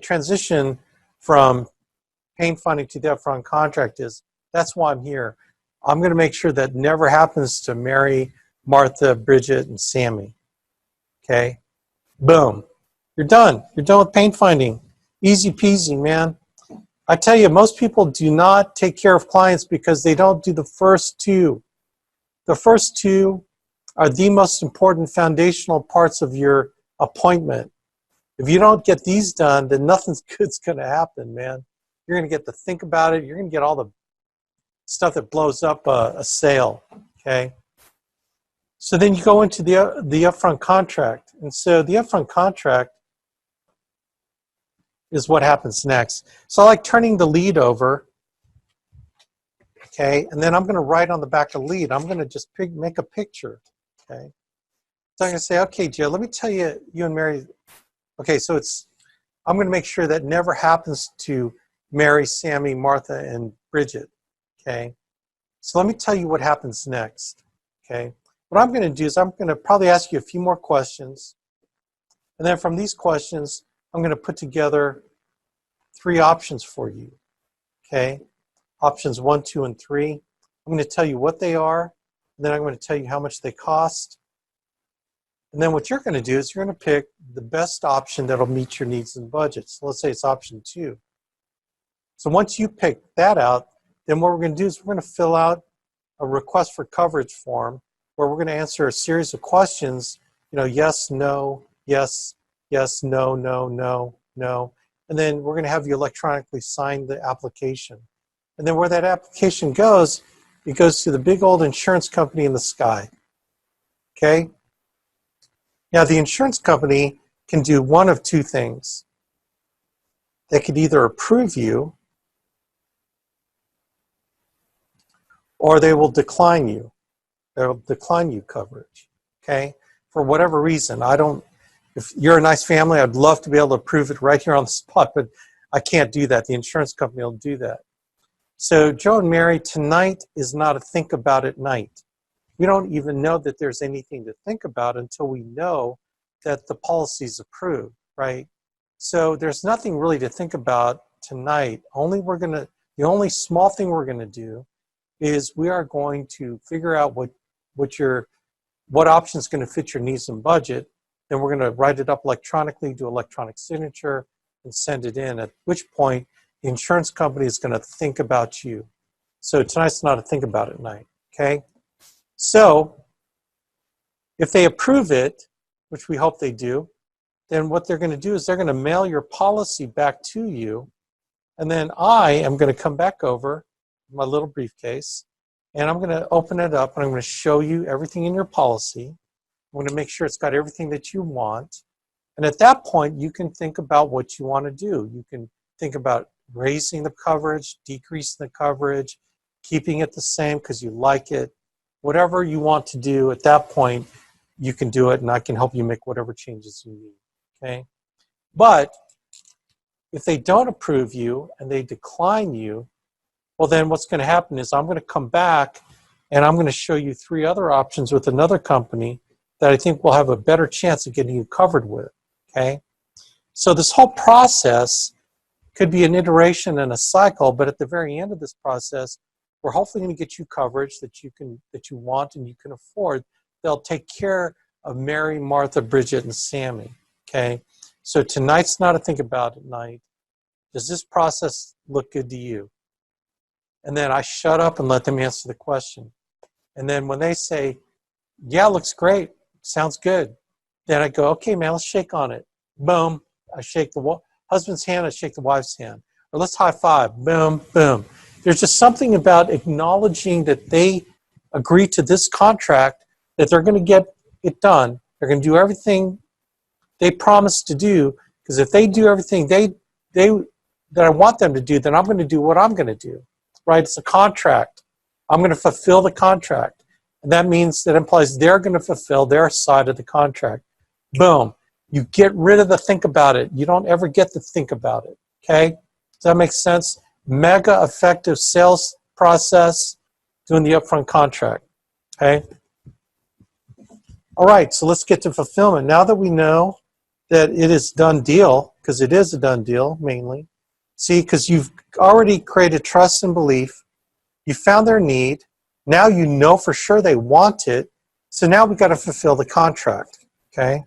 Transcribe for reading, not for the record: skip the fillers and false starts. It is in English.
transition from pain finding to the upfront contract is, that's why I'm here. I'm going to make sure that never happens to Mary, Martha, Bridget, and Sammy. Okay? Boom. You're done. You're done with pain finding. Easy peasy, man. I tell you, most people do not take care of clients because they don't do the first two. The first two are the most important foundational parts of your appointment. If you don't get these done, then nothing good's going to happen, man. You're going to get to think about it. You're going to get all the stuff that blows up a sale, okay? So then you go into the upfront contract. And so the upfront contract is what happens next. So I like turning the lead over, okay? And then I'm going to write on the back of the lead. I'm going to just make a picture, okay? So I'm going to say, okay, Joe, let me tell you, you and Mary, okay, so I'm going to make sure that never happens to Mary, Sammy, Martha, and Bridget, okay? So let me tell you what happens next, okay? What I'm going to do is I'm going to probably ask you a few more questions. And then from these questions, I'm going to put together 3 options for you, okay? Options 1, 2, and 3. I'm going to tell you what they are, and then I'm going to tell you how much they cost. And then what you're going to do is you're going to pick the best option that'll meet your needs and budgets. So let's say it's option 2. So once you pick that out, then what we're going to do is we're going to fill out a request for coverage form where we're going to answer a series of questions, you know, yes, no, yes, yes, no, no, no, no. And then we're going to have you electronically sign the application. And then where that application goes, it goes to the big old insurance company in the sky. Okay? Now, the insurance company can do one of 2 things. They could either approve you or they will decline you. They'll decline you coverage, okay? For whatever reason. If you're a nice family, I'd love to be able to approve it right here on the spot, but I can't do that. The insurance company will do that. So Joe and Mary, tonight is not a think about it night. We don't even know that there's anything to think about until we know that the policy is approved, right? So there's nothing really to think about tonight. The only small thing we're going to do is we are going to figure out what option is going to fit your needs and budget. Then we're going to write it up electronically, do electronic signature, and send it in, at which point the insurance company is going to think about you. So tonight's not a think about it night, okay? So if they approve it, which we hope they do, then what they're going to do is they're going to mail your policy back to you, and then I am going to come back over my little briefcase, and I'm going to open it up, and I'm going to show you everything in your policy. I'm going to make sure it's got everything that you want. And at that point, you can think about what you want to do. You can think about raising the coverage, decreasing the coverage, keeping it the same because you like it. Whatever you want to do at that point, you can do it, and I can help you make whatever changes you need, okay? But if they don't approve you and they decline you, well, then what's going to happen is I'm going to come back and I'm going to show you 3 other options with another company that I think will have a better chance of getting you covered with, okay? So this whole process could be an iteration and a cycle, but at the very end of this process, we're hopefully going to get you coverage that you want and you can afford. They'll take care of Mary, Martha, Bridget, and Sammy, okay? So tonight's not a think about it night. Does this process look good to you? And then I shut up and let them answer the question. And then when they say, yeah, looks great, sounds good, then I go, okay, man, let's shake on it. Boom. I shake the husband's hand, I shake the wife's hand. Or let's high five. Boom, boom. There's just something about acknowledging that they agree to this contract, that they're going to get it done. They're going to do everything they promised to do, because if they do everything that I want them to do, then I'm going to do what I'm going to do. Right? It's a contract. I'm going to fulfill the contract. And that means that implies they're going to fulfill their side of the contract. Boom. You get rid of the think about it. You don't ever get to think about it. Okay? Does that make sense? Mega effective sales process doing the upfront contract. Okay? All right, so let's get to fulfillment. Now that we know that it is done deal, because it is a done deal, mainly. See, because you've already created trust and belief. You found their need. Now you know for sure they want it. So now we've got to fulfill the contract, okay?